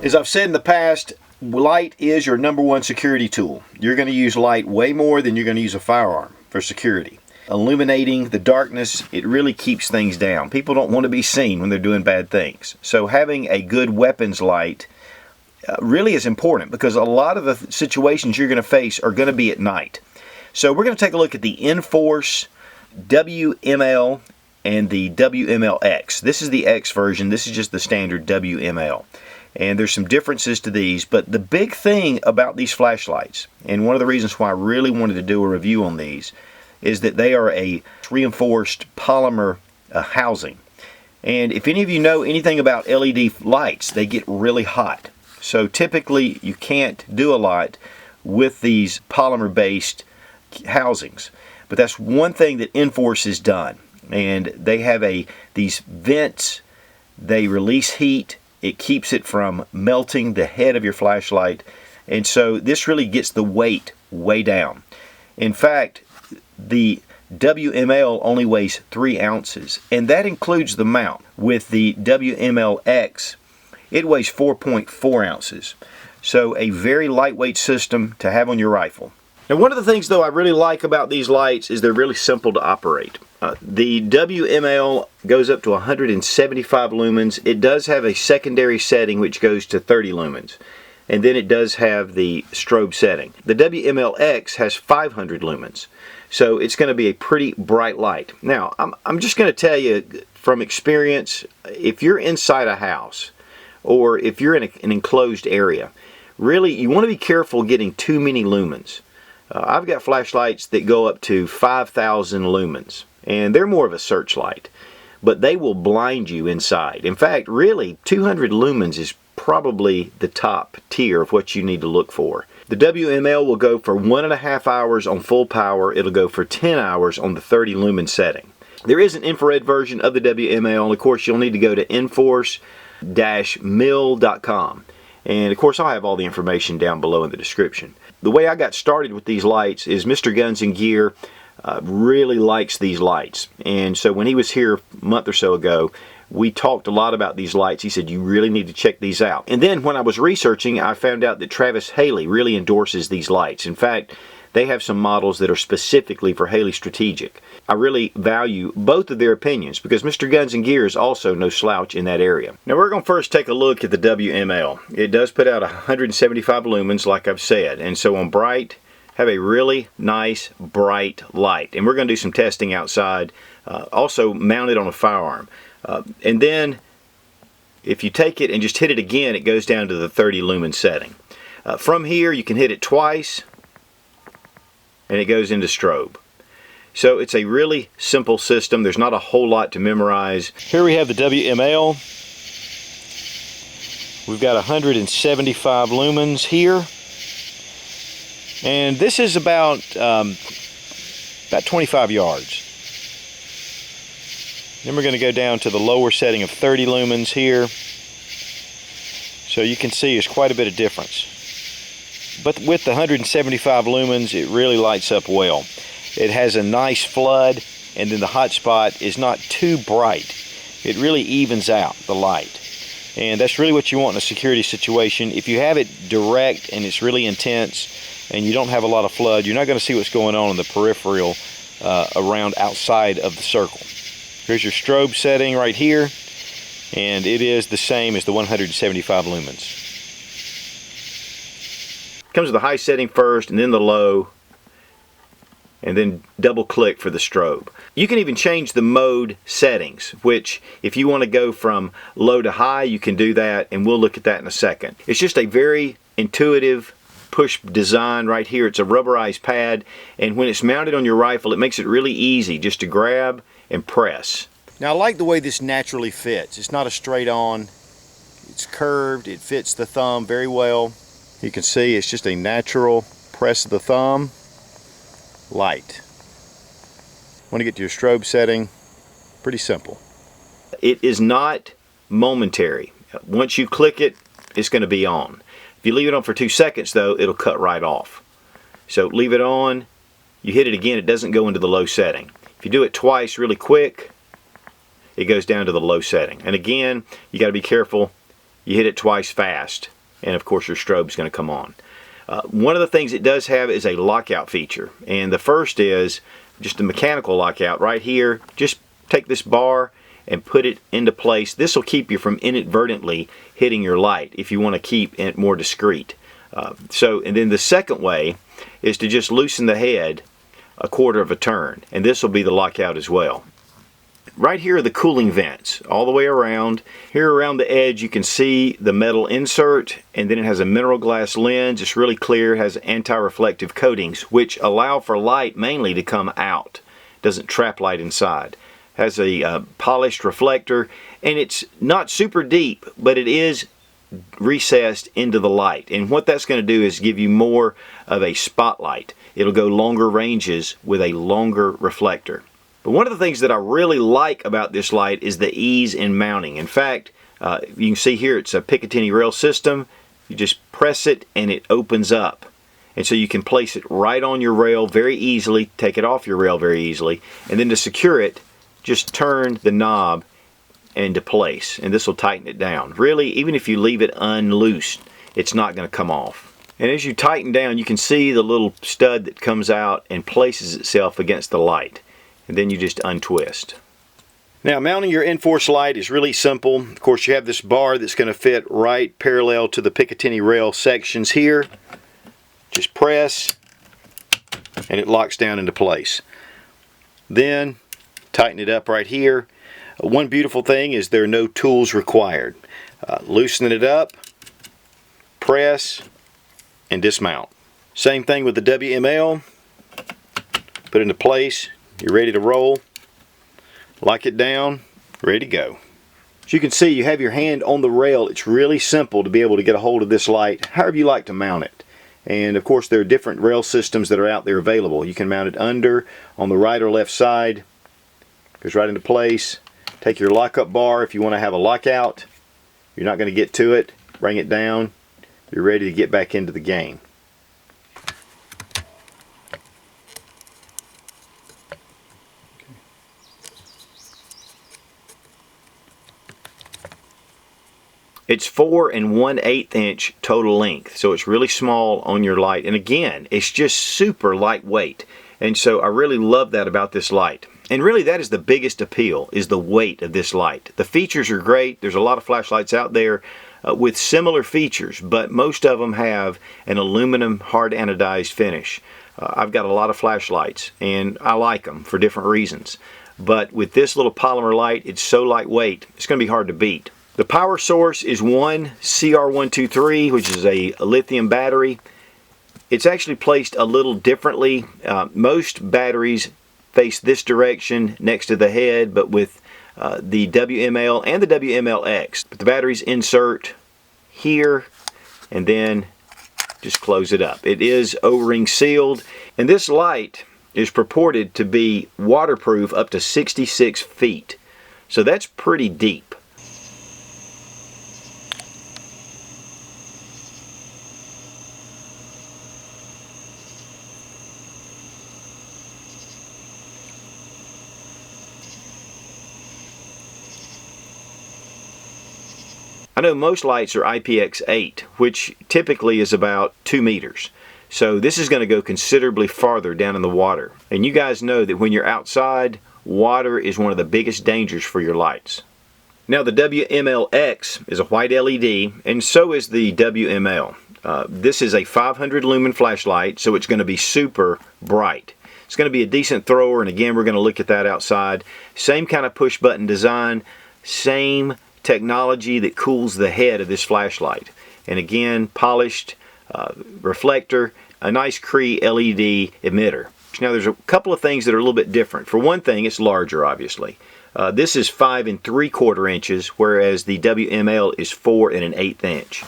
As I've said in the past, light is your #1 security tool. You're going to use light way more than you're going to use a firearm for security. Illuminating the darkness, it really keeps things down. People don't want to be seen when they're doing bad things. So having a good weapons light really is important, because a lot of the situations you're going to face are going to be at night. So we're going to take a look at the Inforce WML and the WMLX. This is the X version. This is just the standard WML. And there's some differences to these, but the big thing about these flashlights, and one of the reasons why I really wanted to do a review on these, is that they are a reinforced polymer housing. And if any of you know anything about LED lights, they get really hot. So typically you can't do a lot with these polymer-based housings. But that's one thing that Inforce has done. And they have these vents, they release heat. It keeps it from melting the head of your flashlight, and so this really gets the weight way down. In fact, the WML only weighs 3 ounces, and that includes the mount. With the WMLX, it weighs 4.4 ounces. So a very lightweight system to have on your rifle. Now, one of the things, though, I really like about these lights is they're really simple to operate. The WML goes up to 175 lumens. It does have a secondary setting which goes to 30 lumens. And then it does have the strobe setting. The WMLX has 500 lumens. So it's going to be a pretty bright light. Now, I'm just going to tell you from experience, if you're inside a house or if you're in an enclosed area, really you want to be careful getting too many lumens. I've got flashlights that go up to 5,000 lumens, and they're more of a searchlight, but they will blind you inside. In fact, really, 200 lumens is probably the top tier of what you need to look for. The WML will go for 1.5 hours on full power. It'll go for 10 hours on the 30 lumen setting. There is an infrared version of the WML, and of course you'll need to go to Inforce-mil.com. And of course I'll have all the information down below in the description. The way I got started with these lights is Mr. Guns and Gear really likes these lights. And so when he was here a month or so ago, we talked a lot about these lights. He said, you really need to check these out. And then when I was researching, I found out that Travis Haley really endorses these lights. In fact, they have some models that are specifically for Haley Strategic. I really value both of their opinions because Mr. Guns and Gear is also no slouch in that area. Now we're going to first take a look at the WML. It does put out 175 lumens like I've said, and so on bright, have a really nice bright light. And we're going to do some testing outside, also mounted on a firearm. And then if you take it and just hit it again, it goes down to the 30 lumen setting. From here you can hit it twice and it goes into strobe. So it's a really simple system. There's not a whole lot to memorize. Here we have the WML. We've got 175 lumens here. And this is about 25 yards. Then we're going to go down to the lower setting of 30 lumens here. So you can see there's quite a bit of difference. But with the 175 lumens, it really lights up well. It has a nice flood, and then the hot spot is not too bright. It really evens out the light. And that's really what you want in a security situation. If you have it direct and it's really intense and you don't have a lot of flood, you're not going to see what's going on in the peripheral around outside of the circle. Here's your strobe setting right here, and it is the same as the 175 lumens. Comes with the high setting first and then the low, and then double click for the strobe. You can even change the mode settings, which if you want to go from low to high, you can do that, and we'll look at that in a second. It's just a very intuitive push design right here. It's a rubberized pad, and when it's mounted on your rifle, it makes it really easy just to grab and press. Now I like the way this naturally fits. It's not a straight on, it's curved, it fits the thumb very well. You can see it's just a natural press of the thumb. Light. Want to get to your strobe setting, pretty simple. It is not momentary. Once you click it, it's going to be on. If you leave it on for 2 seconds though, it'll cut right off. So leave it on, you hit it again, it doesn't go into the low setting. If you do it twice really quick, it goes down to the low setting. And again, you got to be careful you hit it twice fast, and of course your strobe's going to come on. One of the things it does have is a lockout feature, and the first is just a mechanical lockout right here. Just take this bar and put it into place. This will keep you from inadvertently hitting your light if you want to keep it more discreet. And then the second way is to just loosen the head a quarter of a turn, and this will be the lockout as well. Right here are the cooling vents all the way around. Here around the edge you can see the metal insert, and then it has a mineral glass lens. It's really clear, it has anti-reflective coatings which allow for light mainly to come out. It doesn't trap light inside. It has a polished reflector, and it's not super deep, but it is recessed into the light, and what that's going to do is give you more of a spotlight. It'll go longer ranges with a longer reflector. But one of the things that I really like about this light is the ease in mounting. In fact, you can see here it's a Picatinny rail system. You just press it and it opens up, and so you can place it right on your rail very easily, take it off your rail very easily, and then to secure it, just turn the knob into place, and this will tighten it down. Really, even if you leave it unloosed, it's not going to come off. And as you tighten down, you can see the little stud that comes out and places itself against the light, and then you just untwist. Now, mounting your Inforce light is really simple. Of course, you have this bar that's going to fit right parallel to the Picatinny rail sections here. Just press and it locks down into place. Then tighten it up right here. One beautiful thing is there are no tools required. Loosen it up, press, and dismount. Same thing with the WML. Put it into place, you're ready to roll. Lock it down, ready to go. As you can see, you have your hand on the rail. It's really simple to be able to get a hold of this light however you like to mount it. And of course there are different rail systems that are out there available. You can mount it under, on the right or left side. Goes right into place. Take your lockup bar if you want to have a lockout. You're not going to get to it. Bring it down. You're ready to get back into the game. It's 4 1/8 inch total length, so it's really small on your light. And again, it's just super lightweight. And so I really love that about this light. And really that is the biggest appeal, is the weight of this light. The features are great. There's a lot of flashlights out there with similar features, but most of them have an aluminum hard anodized finish. I've got a lot of flashlights and I like them for different reasons. But with this little polymer light, it's so lightweight, it's going to be hard to beat. The power source is one CR123, which is a lithium battery. It's actually placed a little differently. Most batteries face this direction next to the head, but with the WML and the WMLX. But the batteries insert here and then just close it up. It is O-ring sealed, and this light is purported to be waterproof up to 66 feet. So that's pretty deep. I know most lights are IPX8, which typically is about 2 meters. So this is going to go considerably farther down in the water. And you guys know that when you're outside, water is one of the biggest dangers for your lights. Now the WMLX is a white LED, and so is the WML. This is a 500 lumen flashlight, so it's going to be super bright. It's going to be a decent thrower, and again we're going to look at that outside. Same kind of push button design, same technology that cools the head of this flashlight. And again, polished reflector, a nice Cree LED emitter. Now there's a couple of things that are a little bit different. For one thing, it's larger obviously. This is 5 3/4 inches, whereas the WML is 4 1/8 inch.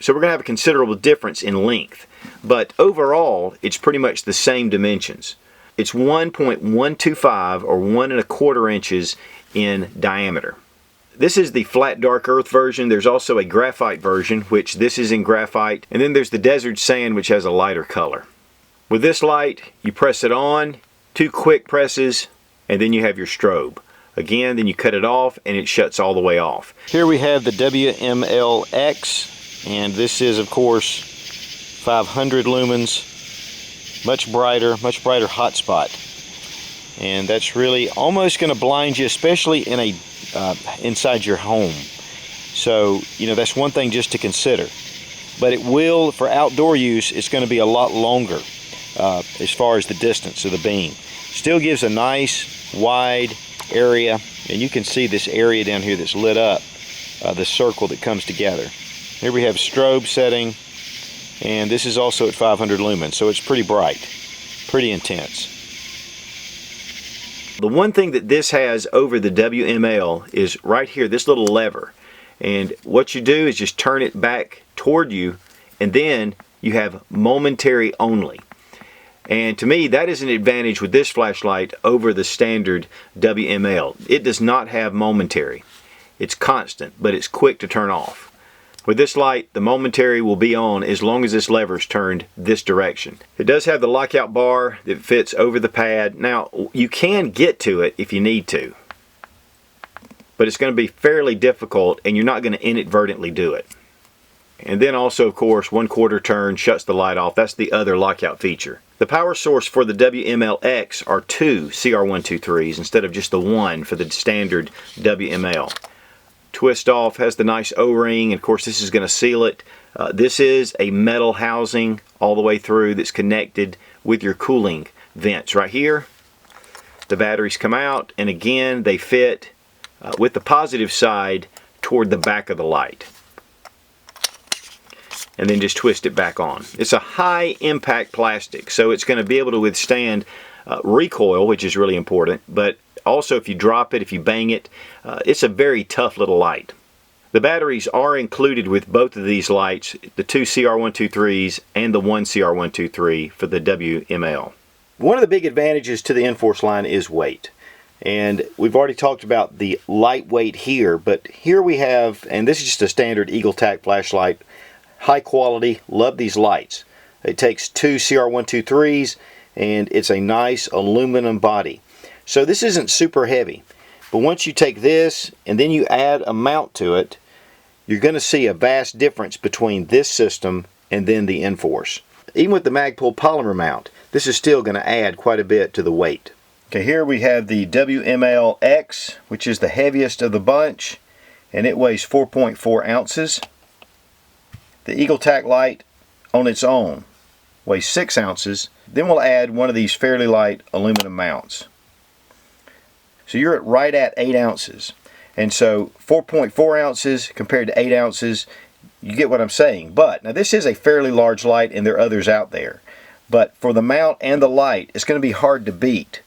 So we're going to have a considerable difference in length. But overall, it's pretty much the same dimensions. It's 1.125 or 1 1/4 inches in diameter. This is the flat dark earth version. There's also a graphite version, which this is in graphite. And then there's the desert sand, which has a lighter color. With this light, you press it on, 2 quick presses, and then you have your strobe. Again, then you cut it off and it shuts all the way off. Here we have the WMLX, and this is of course 500 lumens, much brighter hotspot. And that's really almost going to blind you, especially in a inside your home. So, you know, that's one thing just to consider. But it will, for outdoor use, it's going to be a lot longer as far as the distance of the beam. Still gives a nice wide area, and you can see this area down here that's lit up, the circle that comes together. Here we have strobe setting, and this is also at 500 lumens, so it's pretty bright, pretty intense. The one thing that this has over the WML is right here, this little lever. And what you do is just turn it back toward you, and then you have momentary only. And to me, that is an advantage with this flashlight over the standard WML. It does not have momentary. It's constant, but it's quick to turn off. With this light, the momentary will be on as long as this lever is turned this direction. It does have the lockout bar that fits over the pad. Now, you can get to it if you need to, but it's going to be fairly difficult, and you're not going to inadvertently do it. And then also, of course, 1/4 turn shuts the light off. That's the other lockout feature. The power source for the WMLX are 2 CR123s instead of just the one for the standard WML. Twist off has the nice O-ring, and of course this is going to seal it. This is a metal housing all the way through that's connected with your cooling vents right here. The batteries come out, and again they fit with the positive side toward the back of the light. And then just twist it back on. It's a high impact plastic, so it's going to be able to withstand recoil, which is really important, but also if you drop it, if you bang it, it's a very tough little light. The batteries are included with both of these lights, the 2 CR123s and the 1 CR123 for the WML. One of the big advantages to the Inforce line is weight. And we've already talked about the lightweight here, but here we have, and this is just a standard Eagle Tac flashlight, high quality, love these lights. It takes 2 CR123s, and it's a nice aluminum body. So this isn't super heavy, but once you take this and then you add a mount to it, you're going to see a vast difference between this system and then the Inforce. Even with the Magpul polymer mount, this is still going to add quite a bit to the weight. Okay, here we have the WMLX, which is the heaviest of the bunch, and it weighs 4.4 ounces. The Eagle Tac light on its own weighs 6 ounces. Then we'll add one of these fairly light aluminum mounts. So you're right at 8 ounces. And so 4.4 ounces compared to 8 ounces, you get what I'm saying. But now this is a fairly large light, and there are others out there. But for the mount and the light, it's going to be hard to beat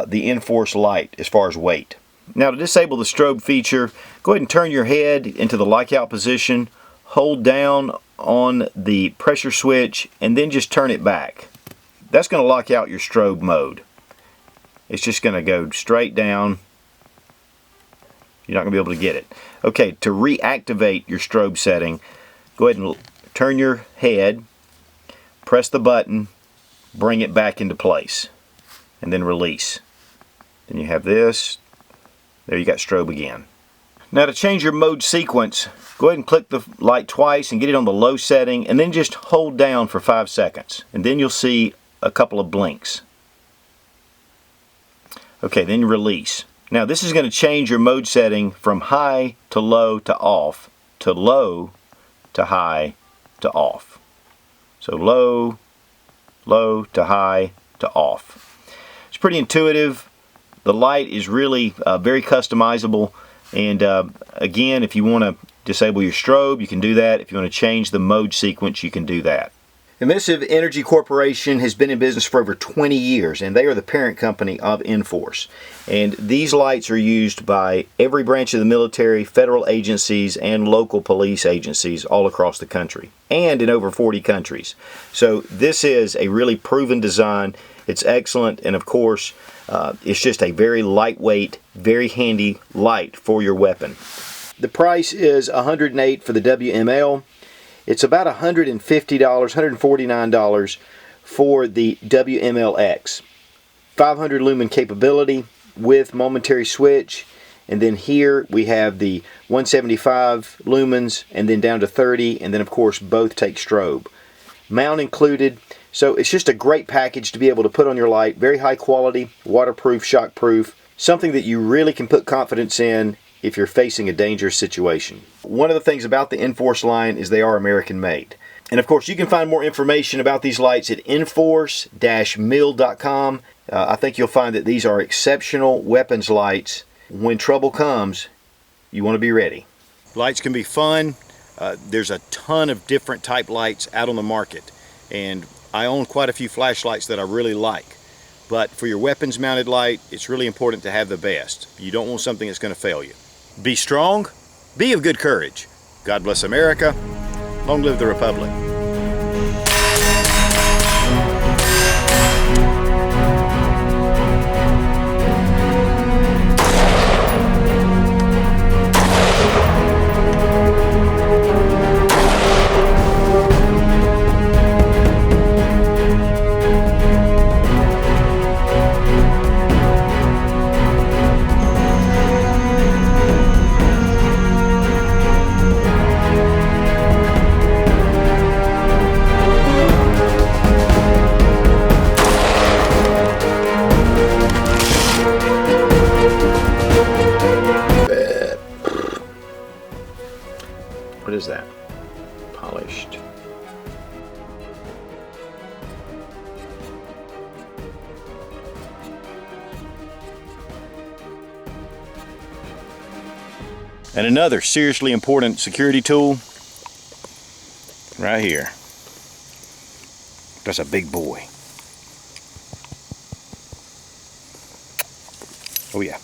the Inforce light as far as weight. Now to disable the strobe feature, go ahead and turn your head into the lockout position, hold down on the pressure switch, and then just turn it back. That's going to lock out your strobe mode. It's just going to go straight down. You're not going to be able to get it. Okay, to reactivate your strobe setting, go ahead and turn your head, press the button, bring it back into place, and then release. Then you have this. There you got strobe again. Now to change your mode sequence, go ahead and click the light twice and get it on the low setting, and then just hold down for 5 seconds. And then you'll see a couple of blinks. Okay, then release. Now this is going to change your mode setting from high to low to off, to low to high to off. So low, low to high to off. It's pretty intuitive. The light is really very customizable. And again, if you want to disable your strobe, you can do that. If you want to change the mode sequence, you can do that. Emissive Energy Corporation has been in business for over 20 years, and they are the parent company of Inforce. And these lights are used by every branch of the military, federal agencies, and local police agencies all across the country, and in over 40 countries. So this is a really proven design. It's excellent, and of course, it's just a very lightweight, very handy light for your weapon. The price is $108 for the WML. It's about $150, $149 for the WMLX. 500 lumen capability, with momentary switch. And then here we have the 175 lumens, and then down to 30, and then of course both take strobe. Mount included, so it's just a great package to be able to put on your light. Very high quality, waterproof, shockproof, something that you really can put confidence in if you're facing a dangerous situation. One of the things about the Inforce line is they are American made. And of course you can find more information about these lights at Inforce-MIL.com. I think you'll find that these are exceptional weapons lights. When trouble comes, you want to be ready. Lights can be fun. There's a ton of different type lights out on the market, and I own quite a few flashlights that I really like. But for your weapons mounted light, it's really important to have the best. You don't want something that's going to fail you. Be strong, be of good courage. God bless America. Long live the Republic. What is that? Polished. And another seriously important security tool right here. That's a big boy. Oh yeah.